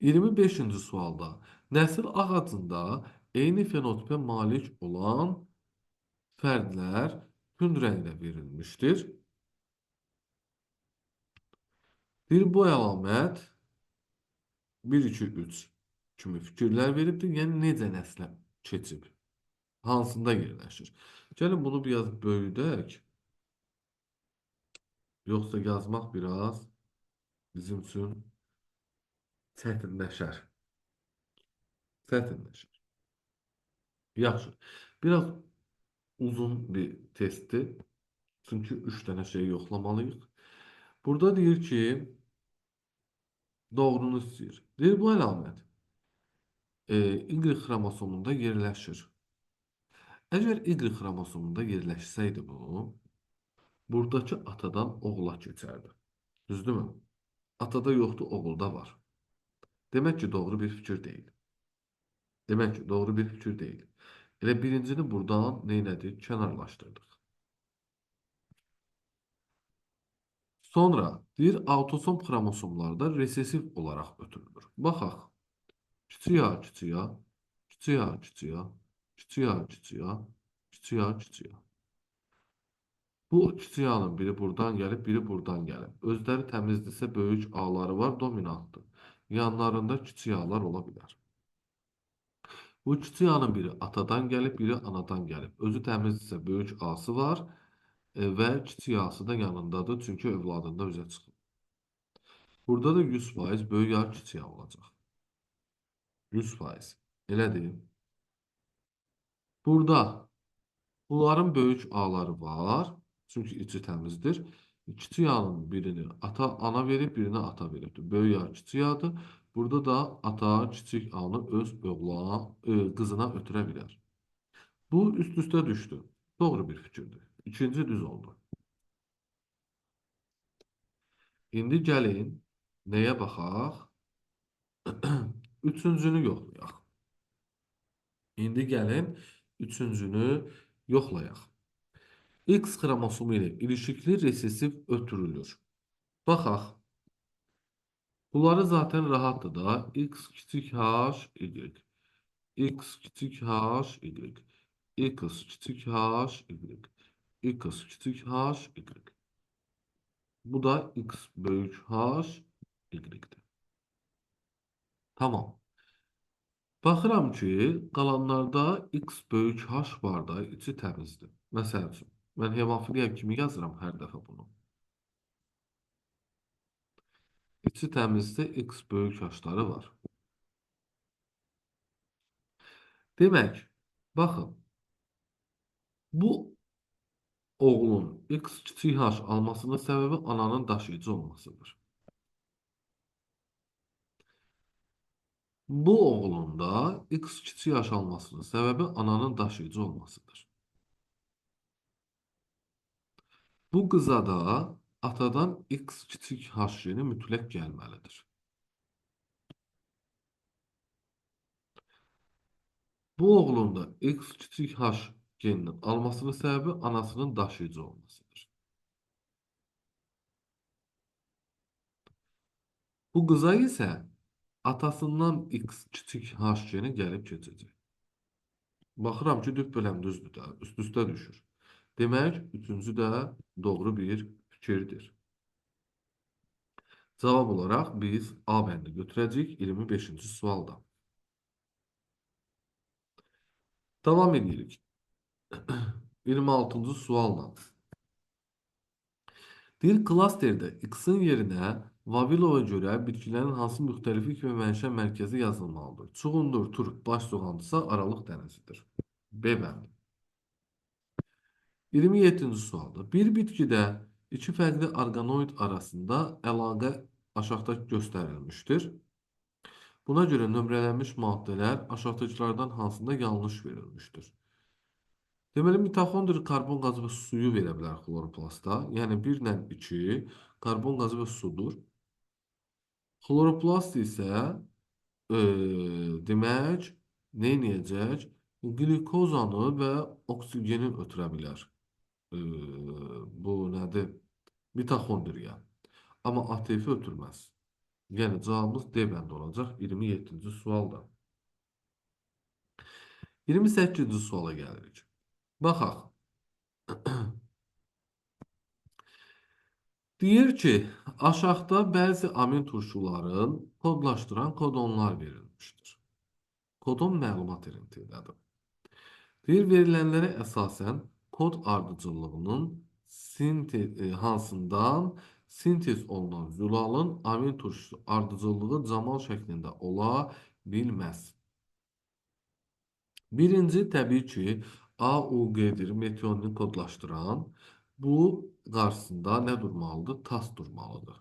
25-ci sualda nəsil ağacında eyni fenotipə malik olan fərdlər gün rənglə verilmişdir. Bir bu əlamət 1, 2, 3 kimi fikirlər veribdir. Yəni necə nəslə keçib? Hansında yerləşir? Gəlin bunu biraz böyüdək. Yoxsa yazmaq biraz bizim üçün çətinləşər. Çətinləşər. Yaxşı. Biraz uzun bir testdir. Çünki 3 dənə şey yoxlamalıyıq. Burada deyir ki, doğrunu istəyir. Deyir bu əlamət Y xromosomunda yerləşir. Əgər Y xromosomunda yerləşsəydi bu, buradakı atadan oğula keçərdi. Düzdürmü? Atada yoxdur, oğulda var. Demək ki, doğru bir fikir deyil. Demək ki, doğru bir fikir deyil. Elə birincini buradan neylədik? Kənarlaşdırdıq. Sonra deyir, autosom xromosomlarda resesiv olaraq ötürülür. Baxaq. Kiçik A, kiçik A, kiçik A, kiçik A, kiçik A, kiçik A, kiçik A, kiçik A. Bu kiçik A-nın biri buradan gəlib, biri buradan gəlib. Özləri təmizdirsə böyük A-ları var, dominantdır. Yanlarında kiçik A-lar ola bilər. Bu kiçik A-nın biri atadan gəlib, biri anadan gəlib. Özü təmizdirsə böyük A-sı var və kiçik A-sı da yanındadır, çünki övladında üzə çıxır. Burada da 100% böyük A kiçik A olacaq. 100%. Elədir. Burada bunların böyük A-ları var. Çünki içi təmizdir. Kiçik A-nın birini ana verib, birini ata veribdir. Böyük A kiçik A-dır. Burada da ata kiçik A-nı öz qızına ötürə bilər. Bu üst-üstə düşdü. Doğru bir fikirdir. İkinci düz oldu. İndi gəlin nəyə baxaq? Üçüncünü yoxlayaq. İndi gəlin üçüncünü yoxlayaq. X xromosomu ilə ilişikli resessiv ötürülür. Baxaq. Bunları zaten rahatdır da. X kiçik h, y. X kiçik h, y. X kiçik h, y. X kiçik h, y. Bu da x böyük h, y'dir. Tamam. Baxıram ki, qalanlarda x böyük h var da, içi təmizdir. Məsəl üçün, mən hemofiliya kimi yazıram hər dəfə bunu. İçi təmizdə x böyük h-ları var. Demək, baxın, bu oğlun x kiçik h almasının səbəbi ananın daşıyıcı olmasıdır. Bu oğlun da x kiçik h almasının səbəbi ananın daşıyıcı olmasıdır. Bu qıza da atadan x kiçik h geni mütləq gəlməlidir. Bu oğlun da x kiçik h geninin almasının səbəbi anasının daşıyıcı olmasıdır. Bu qıza isə atasından x kiçik h geni gəlib keçəcək. Baxıram ki, düp böləm düzdür da, üst-üstə düşür. Demək, üçüncü də doğru bir fikirdir. Cavab olaraq biz A bəndi götürəcəyik 25-ci sualda. Davam edirik. 26-cı sualla. Deyir, klasterdə X-in yerinə Vavilova görə bitkilərin hansı müxtəliflik və mənşə mərkəzi yazılmalıdır? Çuğundur, turp, baş soğantısa aralıq dənəzidir. B bəndi. 27-ci sualda. Bir bitkidə iki fərqli orqanoid arasında əlaqə aşağıda göstərilmişdir. Buna görə nömrələnmiş maddələr aşağıdakılardan hansında yanlış verilmişdir? Deməli, mitoxondri karbon qazı və suyu verə bilər xloroplasta. Yəni 1 ilə 2 karbon qazı və sudur. Xloroplast isə demək, nə edəcək? Glikozanı və oksigeni ötürə bilər. Bu nədir? Mitoxondriya. Amma ATF ötürməz. Yəni cavabımız D bəndi olacaq 27-ci sualda. 28-ci suala gəlirik. Baxaq. Deyir ki, aşağıda bəzi amin turşuların kodlaşdıran kodonlar verilmişdir. Kodon məlumat elintidədir. Deyir, verilənlərə əsasən kod ardıcıllığının hansından sintez olunan zülalın amin turşusu ardıcıllığı camal şəklində ola bilməz. Birinci, təbii ki, AUG-dir, metionini kodlaşdıran. Bu qarşısında nə durmalıdır? Tas durmalıdır.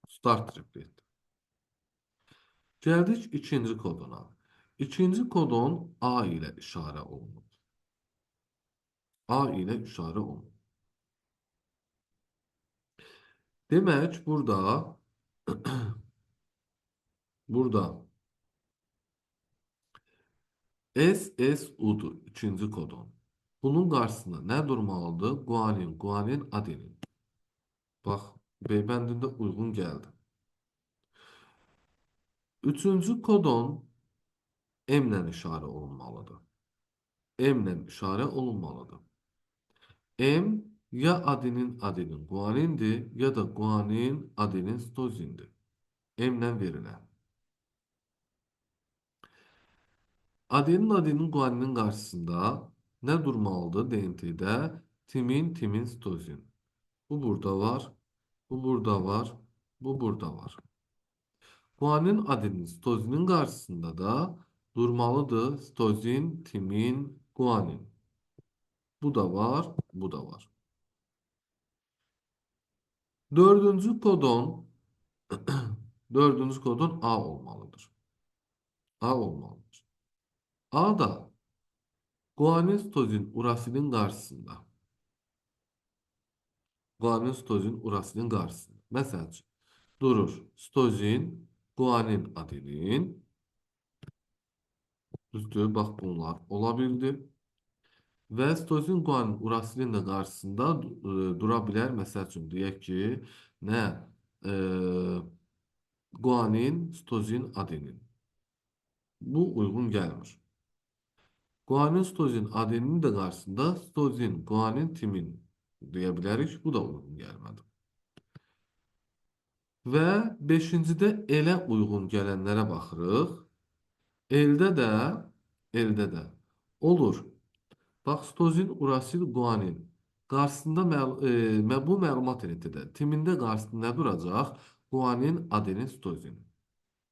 Start triplet. Gəldik ikinci koduna. İkinci kodon A ilə işarə olunur. A ilə işarə olunur. Demək, burada SSU-dur, ikinci kodon. Bunun qarşısında nə durmalıdır? Guanin, guanin, adenin. Bax, B bəndində uyğun gəldi. Üçüncü kodon M ilə işarə olunmalıdır. M ilə işarə olunmalıdır. M ya adenin, adenin, guanindir, ya da guanin, adenin, stozindir. M ilə verilən. Adenin, adenin, guaninin qarşısında nə durmalıdır DNT-də? Timin, timin, stozin. Bu burada var, bu burada var, bu burada var. Guanin, adenin, stozinin qarşısında da durmalıdır stozin, timin, guanin. Bu da var, bu da var. Dördüncü kodon dördüncü kodon A olmalıdır. A olmalıdır. A da guanin, stozin, uracilin qarşısında. Guanin, sitozin, urasilin qarşısında. Məsəl üçün, durur. Sitozin, guanin, adenin. Düzdür, bax bunlar ola bildi. Və sitozin, guanin, urasilin də qarşısında dura bilər. Məsəl üçün, deyək ki, nə? E, guanin, sitozin, adenin. Bu uyğun gəlmir. Guanin, sitozin, adenin də qarşısında sitozin, guanin, timin deyə bilərik. Bu da uyğun gəlmədi. Və beşincidə elə uyğun gələnlərə baxırıq. Elde də, elde də olur. Bax, sitozin, urasil, guanin. Qarşısında bu məlumat ünitədə. Timində qarşısında nə duracaq? Guanin, adenin, sitozin.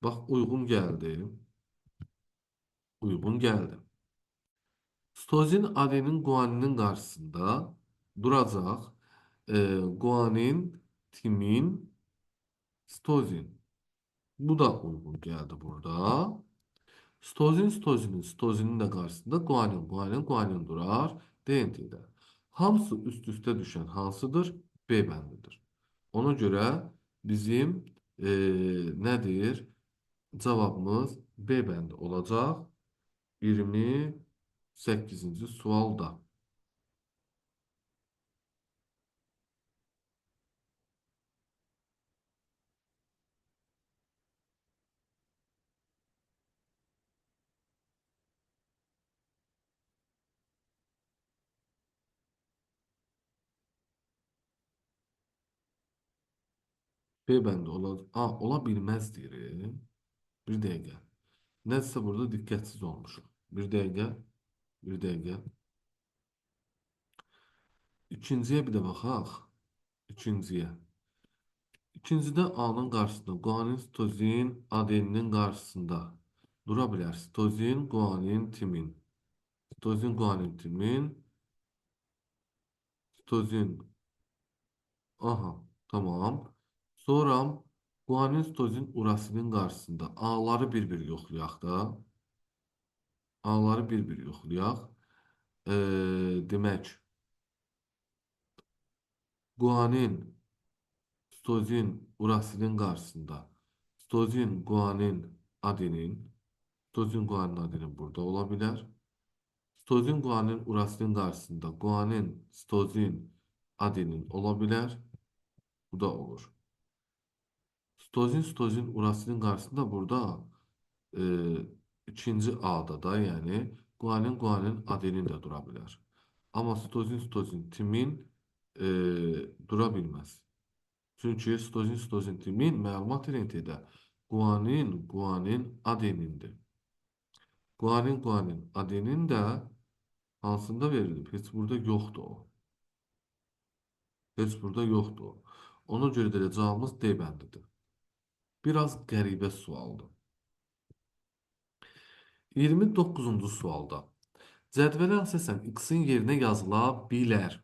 Bax, uyğun gəldi. Uyğun gəldi. Sitozin, adenin, guaninin qarşısında duracaq. Guanin, timin, sitozin. Bu da uyğun gəldi burada. Sitozin, sitozinin də qarşısında guanin, guanin, guanin durar. DNT-də. Hamısı üst-üstə düşən hansıdır? B bəndidir. Ona görə bizim nədir? Cavabımız B bəndi olacaq. 28-ci sualda. B bəndi ola bilməz deyirik. Bir dəqiqə. Nəsə burada diqqətsiz olmuşuq. Bir dəqiqə. Bir dəqiqə. İkinciyə bir də baxaq. İkinciyə. İkincidə A-nın qarşısında guanin, sitozin, adeninin qarşısında dura bilər. Sitozin, guanin, timin. Sitozin, guanin, timin. Sitozin. Aha, tamam. Sonra guanin, sitozin, urasilin qarşısında A'ları bir-bir yoxlayaq da. A'ları bir-bir yoxlayaq. Demək, guanin, sitozin, urasilin qarşısında sitozin, guanin, adenin. Sitozin, guanin, adenin burada ola bilər. Sitozin, guanin, urasilin qarşısında guanin, sitozin, adenin ola bilər. Bu da olur. Sitozin, sitozin, urasilin qarşısında burada e, ikinci A'da da yəni guanin, guanin, adenin də dura bilər. Amma sitozin, sitozin, timin e, dura bilməz. Çünki sitozin, sitozin, timin məlumat elentində guanin, guanin, adenindir. Guanin, guanin, adenin də hansında verilib? Heç burada yoxdur o. Heç burada yoxdur o. Ona görə də cavabımız D bəndidir. Biraz qəribə sualdır. 29-cu sualda. Cədvələ əsasən x-in yerinə yazıla bilər.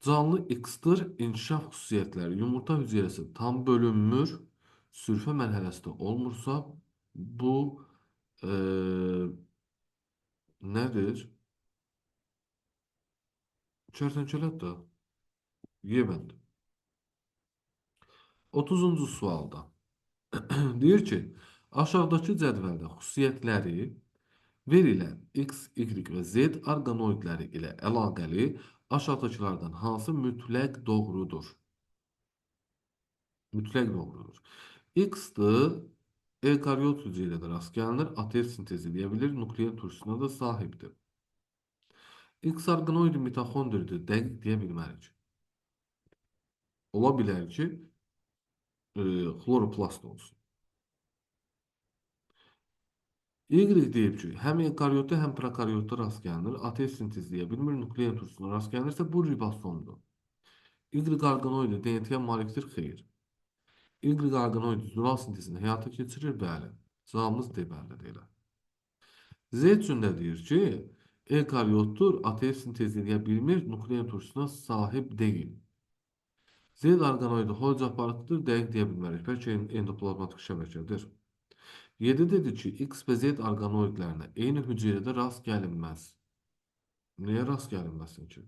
Canlı x-dır, inkişaf xüsusiyyətləri, yumurta hüceyrəsi tam bölünmür, sürfə mərhələsində olmursa, bu nədir? Kərtənkələdir. Y bəndi. 30-cu sualda. Deyir ki, aşağıdakı cədvəldə xüsusiyyətləri verilən X, Y və Z orqanoidləri ilə əlaqəli aşağıdakılardan hansı mütləq doğrudur? Mütləq doğrudur. X-dır, eukaryot hüceyrədə rast gəlinir, ATF sintez edə bilir, nuklein turşusuna da sahibdir. X orqanoidi mitoxondridir, dəqiq deyə bilmərik. Ola bilər ki, xloroplast olsun. Y deyib ki, həm eukaryotda, həm prokaryotda rast gəlinir. ATF sintezləyə bilmir, nuklein turşusuna rast gəlirsə, bu ribosomdur. Y orqanoidi DNT-yə malikdir, xeyr. Y orqanoidi zural sintezini həyata keçirir, bəli. Cavabımız D bəndidir elə. Z üçün də deyir ki, eukaryotdur, ATF sintezləyə bilmir, nuklein turşusuna sahib deyil. Z orqanoidi Holc aparatdır, dəqiq deyə bilmərik. Bəlkə endoplazmatik şəbəkədir. 7 dedi ki, X və Z orqanoidlərinə eyni hüceyrədə rast gəlinməz. Niyə rast gəlinməsin ki?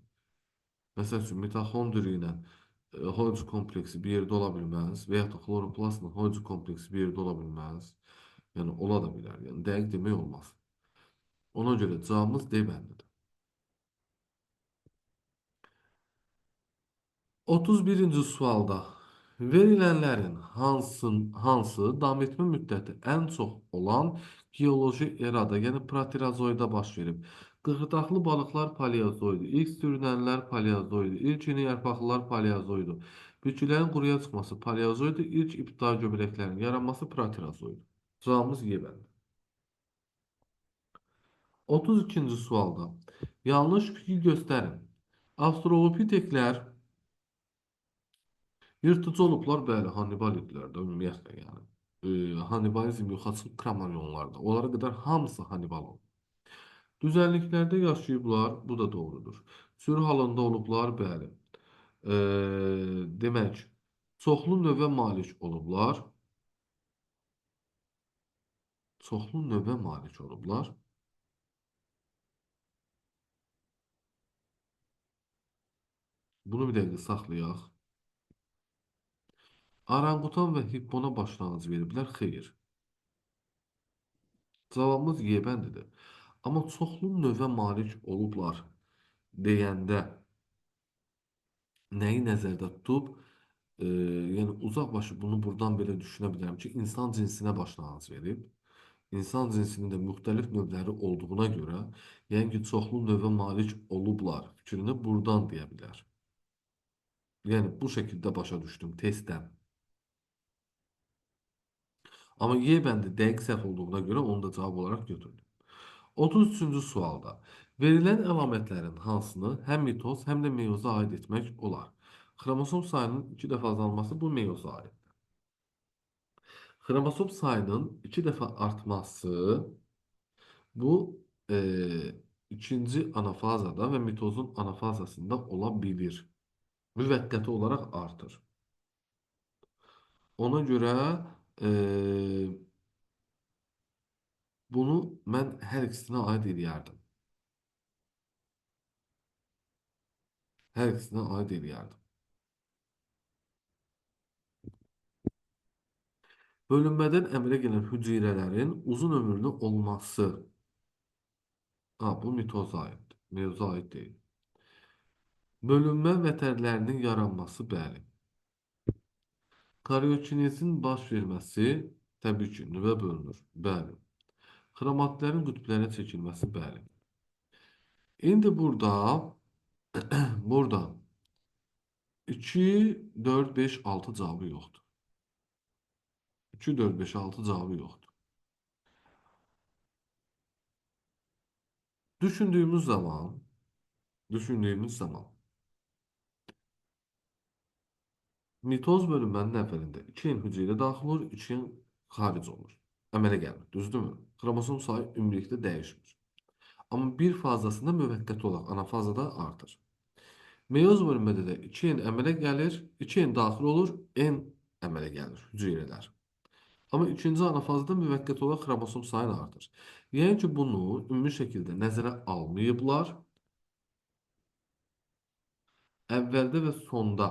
Məsəl üçün mitoxondri ilə Hodge kompleksi bir yerdə ola bilməz və ya da xloroplastla Hodge kompleksi bir yerdə ola bilməz. Yəni ola da bilər. Yəni dəqiq demək olmaz. Ona görə cavabımız D bəndidir. 31-ci sualda verilənlərin hansı davam etmə müddəti ən çox olan geoloji erada, yəni proterozoida baş verib? Qırxdaqlı balıqlar paleozoidu, ilk sürünənlər paleozoidu, ilk yeni yarpaqlılar paleozoidu, bitkilərin quruya çıxması paleozoidu, ilk ibtidai göbələklərin yaranması proterozoidu. Cavabımız Y bəndi. 32-ci sualda yanlış fikir göstərin. Avstralopiteklər yırtıcı olublar, bəli, Hannibal idilər də ümumiyyətlə yəni. Hannibalizm yoxa çıxıb Kromanyonlarda. Onlara qədər hamısı Hannibal olub. Düzənliklərdə yaşayıblar, bu da doğrudur. Sürü halında olublar, bəli. E, demək, çoxlu növə malik olublar. Çoxlu növə malik olublar. Bunu bir dəqiqə saxlayaq. Orangutan və hippona başlanğıc veriblər, xeyr. Cavabımız Y bəndidir. Amma çoxlu növə malik olublar deyəndə nəyi nəzərdə tutub, yəni uzaqbaşı bunu buradan belə düşünə bilərəm ki, insan cinsinə başlanğıc verib. İnsan cinsinin də müxtəlif növləri olduğuna görə, yəni ki, çoxlu növə malik olublar fikrini buradan deyə bilər. Yəni bu şəkildə başa düşdüm testdən. Amma Y bəndi dəqiq səhv olduğuna görə onu da cavab olaraq götürdüm. 33-cü sualda verilən əlamətlərin hansını həm mitoz, həm də meyoza aid etmək olar? Xromosom sayının 2 dəfə azalması bu meyoza aid. Xromosom sayının 2 dəfə artması bu ikinci anafazada və mitozun anafazasında ola bilir. Müvəqqəti olaraq artır. Ona görə bunu mən hər ikisinə aid edərdim. Hər ikisinə aid edərdim. Bölünmədən əmələ gələn hüceyrələrin uzun ömürlü olması. Ha, bu mitoza aid. Meyoza aid deyil. Bölünmə vətərlərinin yaranması, bəli. Karyokinezin baş verməsi, təbii ki, nüvə bölünür, bəli. Xromatlərin qütblərə çəkilməsi, bəli. İndi burada 2, 4, 5, 6 cavabı yoxdur. 2, 4, 5, 6 cavabı yoxdur. Düşündüyümüz zaman mitoz bölünmənin əvvəlində 2 gen hüceyrə daxil olur, 2 gen xaric olur. Əmələ gəlmir, düzdürmü? Xromosom sayı ümumilikdə dəyişmir. Amma bir fazasında müvəqqəti olaraq anafazada artır. Meyoz bölünmədə də 2 gen əmələ gəlir, 2 gen daxil olur, N əmələ gəlir hüceyrələr. Amma ikinci anafazda müvəqqəti olaraq xromosom sayını artır. Yəni ki, bunu ümumi şəkildə nəzərə almayıblar. Əvvəldə və sonda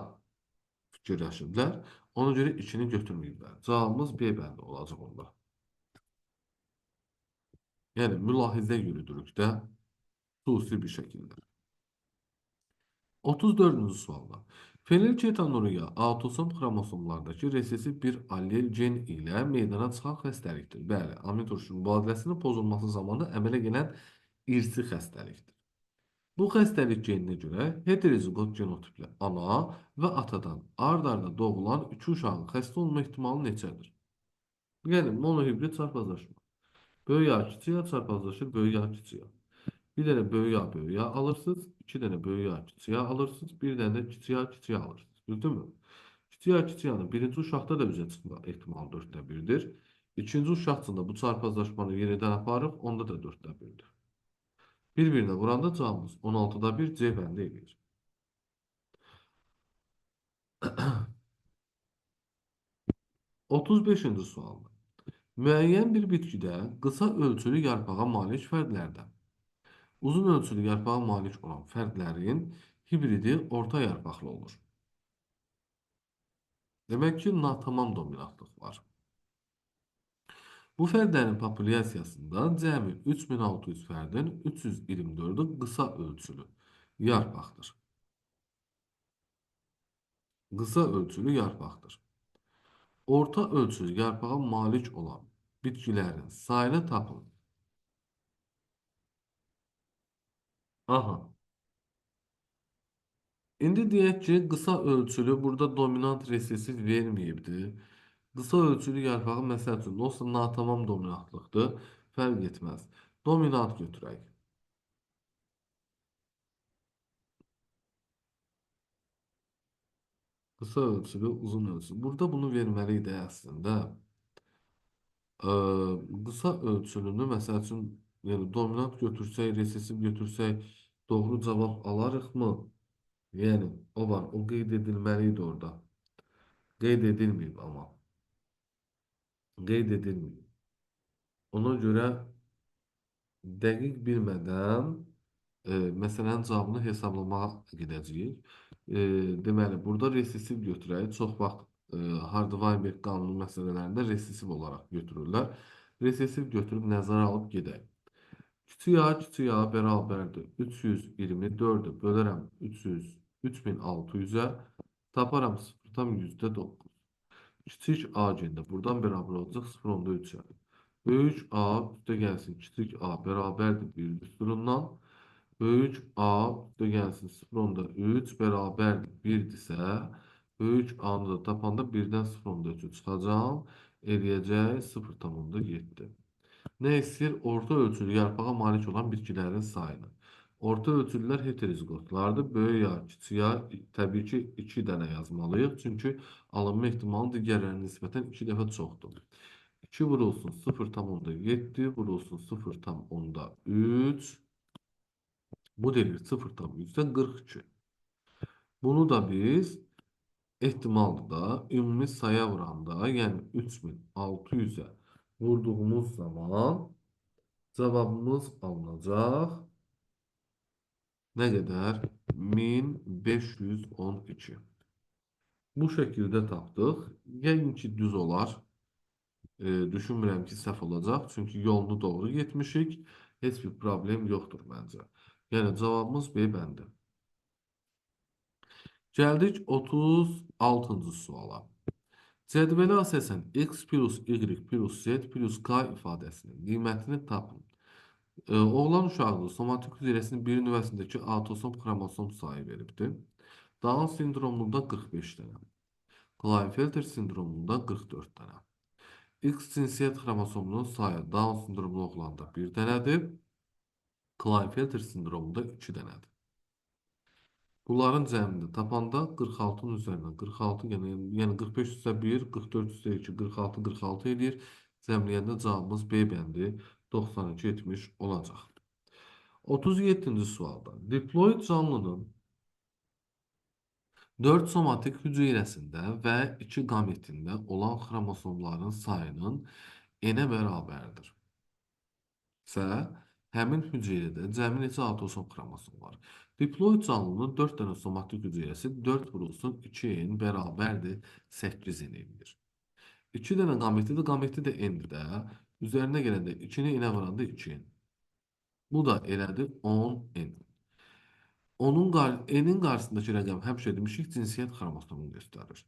fikirləşiblər. Ona görə içini götürməyiblər. Cavabımız B bəndi olacaq onda. Yəni mülahizə yürüdürük də xüsusi bir şəkildə. 34-cü sualda. Fenilketonuria autosom xromosomlardakı resessiv bir allel gen ilə meydana çıxan xəstəlikdir. Bəli, amin turşunun mübadiləsinin pozulması zamanı əmələ gələn irsi xəstəlikdir. Bu xəstəlik geninə görə heterozigot genotipli ana və atadan ard-arda doğulan 2 uşağın xəstə olma ehtimalı neçədir? Yəni monohibrid çarpazlaşma. Böyük yağ kiçik yağ çarpazlaşır böyük yağ kiçik yağ. Bir dənə böyük yağ alırsınız. İki dənə böyük yağ kiçik yağ alırsınız. Bir dənə də kiçik yağ alırsınız. Düzdürmü? Kiçik yağın birinci uşaqda da üzə çıxma ehtimalı 4-də 1-dir. İkinci uşaqsında bu çarpazlaşmanı yenidən aparıb, onda da 4-də 1-dir. Bir-birinə vuranda cavabımız 16-da 1 C bəndi eləyir. 35-ci sualda. Müəyyən bir bitkidə qısa ölçülü yarpağa malik fərdlərdən uzun ölçülü yarpağa malik olan fərdlərin Hibridi orta yarpaqlı olur. Demək ki, natamam dominantlıq var. Bu fərdlərin populyasiyasında cəmi 3600 fərdin 324-ü qısa ölçülü yarpaqdır. Qısa ölçülü yarpaqdır. Orta ölçülü yarpağa malik olan bitkilərin sayını tapın. Aha. İndi deyək ki, qısa ölçülü burada dominant resesiv verməyibdi. Qısa ölçülü yarpağı məsəl üçün, olsa natamam dominantlıqdır, fərq etməz. Dominant götürək. Qısa ölçülü, uzun ölçülü. Burada bunu verməli idi əslində. Qısa ölçülünü məsəl üçün, yəni dominant götürsək, resesiv götürsək, doğru cavab alarıqmı? Yəni, o var, o qeyd edilməli idi orada. Qeyd edilməyib amma. Qeyd edilməyib. Ona görə dəqiq bilmədən məsələnin cavabını hesablamağa gedəcəyik. Deməli, burada resesiv götürək. Çox vaxt Hardy-Weinberg qanunu məsələlərində resesiv olaraq götürürlər. Resesiv götürüb nəzərə alıb gedək. Kiçik A bərabərdir. 324-ü bölərəm 300, 3600-ə taparam 0,9. Kiçik A gəndə buradan bərabər olacaq 0,3-ə. Böyük A üstə gəlsin kiçik A bərabərdir 1 düsturundan. Böyük A üstə gəlsin 0,3 bərabərdir 1-dirsə, böyük A-nı da tapanda 1-dən 0,3 çıxacaq. Eləyəcək 0,7. Nə istəyir? Orta ölçülü yarpağa malik olan bitkilərin sayını. Orta ölçülülər heterozigotlardır. Böyük ya, kiçik ya, təbii ki 2 dənə yazmalıyıq. Çünki alınma ehtimalı digərlərinə nisbətən 2 dəfə çoxdur. 2 vurulsun 0,7 vurulsun 0,3. Bu delir 0,3'den 42. Bunu da biz ehtimalda da ümumi sayı vuranda yani 3600'e vurduğumuz zaman cevabımız alınacaq. Ne kadar? 1512. Bu şekilde tapdıq. Yəqin ki düz olar. Düşünmürəm ki səhv olacaq. Çünki yolunu doğru getmişik. Heç bir problem yoxdur məncə. Yəni cavabımız B bəndi. Gəldik 36-cı suala. Cədvələ əsasən x plus y plus z plus k ifadəsinin qiymətini tapın. Oğlan uşaqlığı somatik hüceyrəsinin bir nüvəsindəki autosom xromosom sayı veribdir. Down sindromunda 45 dənə. Klinefelter sindromunda 44 dənə. X cinsiyyət xromosomunun sayı Down sindromlu oğlanda 1 dənədir. Klinefelter sindromunda 2 dənədir. Bunların cəmini tapanda 46-nın üzərindən 46, yəni 45 üstə 1, 44 üstə 2, 46, 46 edir. Cəmləyəndə cavabımız B bəndi 92, 70 olacaq. 37-ci sualda diploid canlının 4 somatik hüceyrəsində və 2 qametində olan xromosomların sayının n-ə bərabərdir. Həmin hüceyrədə cəmi neçə autosom xromosom var? Diploid canlının 4 dənə somatik hüceyrəsi 4 vurulsun 2n bərabərdir 8n edir. 2 dənə qameti də n-dir də. Üzərinə gələndə 2-ni n-ə vuranda 2n. Bu da elədir 10n. N'in qarşısındakı rəqəm həmişə demişik cinsiyyət xromosomunu göstərir.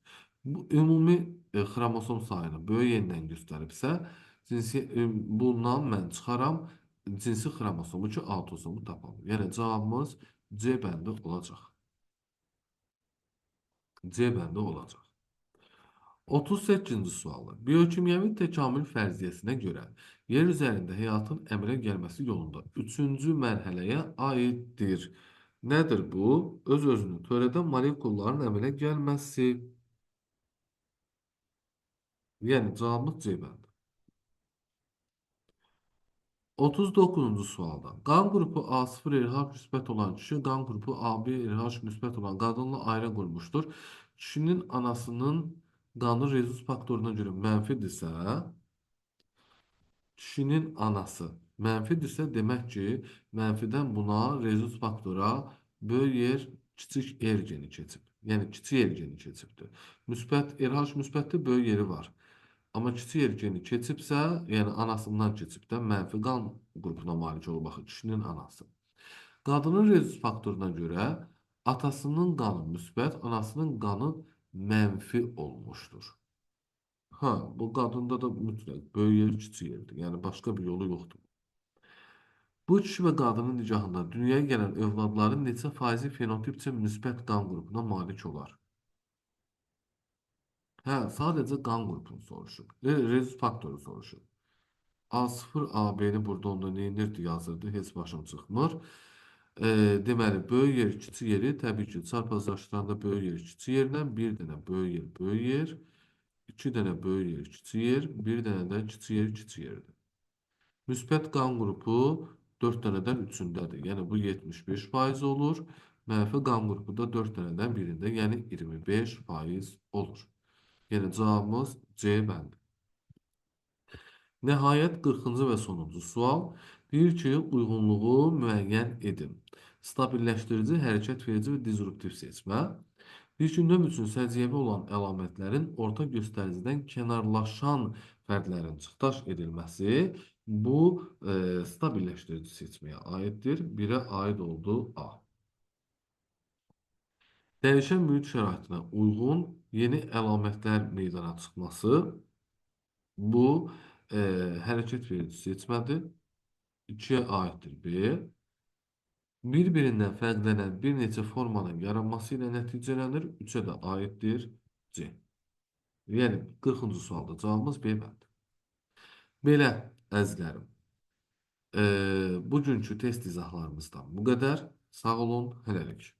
Bu ümumi xromosom sayını böyük n-dən göstəribsə, bundan mən çıxaram cinsi xromosomu ki, autosomu tapalım. Yəni cavabımız C bəndi olacaq. C bəndi olacaq. 38-ci sualı. Biyokimyəvi təkamül fərziyyəsinə görə yer üzərində həyatın əmələ gəlməsi yolunda 3-cü mərhələyə aiddir. Nədir bu? Öz-özünü törədən molekulların əmələ gəlməsi. Yəni cavabımız C bəndi. 39-cu sualda qan qrupu A0 RH müsbət olan kişi qan qrupu AB RH müsbət olan qadınla ayrı qurmuşdur. Kişinin anasının qanı rezus faktoruna görə mənfidirsə, kişinin anası mənfidirsə demək ki, mənfidən buna rezus faktora böyük yer kiçik R geni keçib. Yəni kiçik R geni keçibdir. Müsbət RH müsbətdə böyük yeri var. Amma kiçik R geni keçibsə, yəni anasından keçib də mənfi qan qrupuna malik olub axı kişinin anası. Qadının rezus faktoruna görə atasının qanı müsbət, anasının qanı mənfi olmuşdur. Ha, bu qadında da mütləq böyük yer, kiçik yerdir. Yəni başqa bir yolu yoxdur. Bu kişi və qadının nikahında dünyaya gələn övladların neçə faizi fenotipcə müsbət qan qrupuna malik olar? Hə, sadəcə qan qrupunu soruşur. Rezus faktoru soruşur. A0 AB-ni burada onda neyinirdi yazırdı, heç başım çıxmır. Deməli, böyük yer, kiçik yeri təbii ki, çarpazlaşdıranda böyük yer, kiçik yerlə bir dənə böyük yer, iki dənə böyük yer, kiçik yer, bir dənə də kiçik yerdir. Müsbət qan qrupu 4 dənədən 3-ündədir. Yəni bu 75% olur. Mənfi qan qrupu da 4 dənədən birində, yəni 25% olur. Yəni cavabımız C bəndi. Nəhayət 40-cı və sonuncu sual deyir ki, uyğunluğu müəyyən edin. Stabilləşdirici, hərəkət verici və disruptiv seçmə. Bir ki, növ üçün səciyyəvi olan əlamətlərin orta göstəricidən kənarlaşan fərdlərin çıxdaş edilməsi bu stabilləşdirici seçməyə aiddir. 1-ə aid oldu A. Dəyişən mühit şəraitinə uyğun yeni əlamətlər meydana çıxması bu hərəkət verici seçmədir. 2-yə aiddir B. Bir-birindən fərqlənən bir neçə formanın yaranması ilə nəticələnir. 3-ə də aiddir C. Yəni 40-cı sualda cavabımız B bəndi. Belə əzizlərim, bugünkü test izahlarımızdan bu qədər. Sağ olun, hələlik.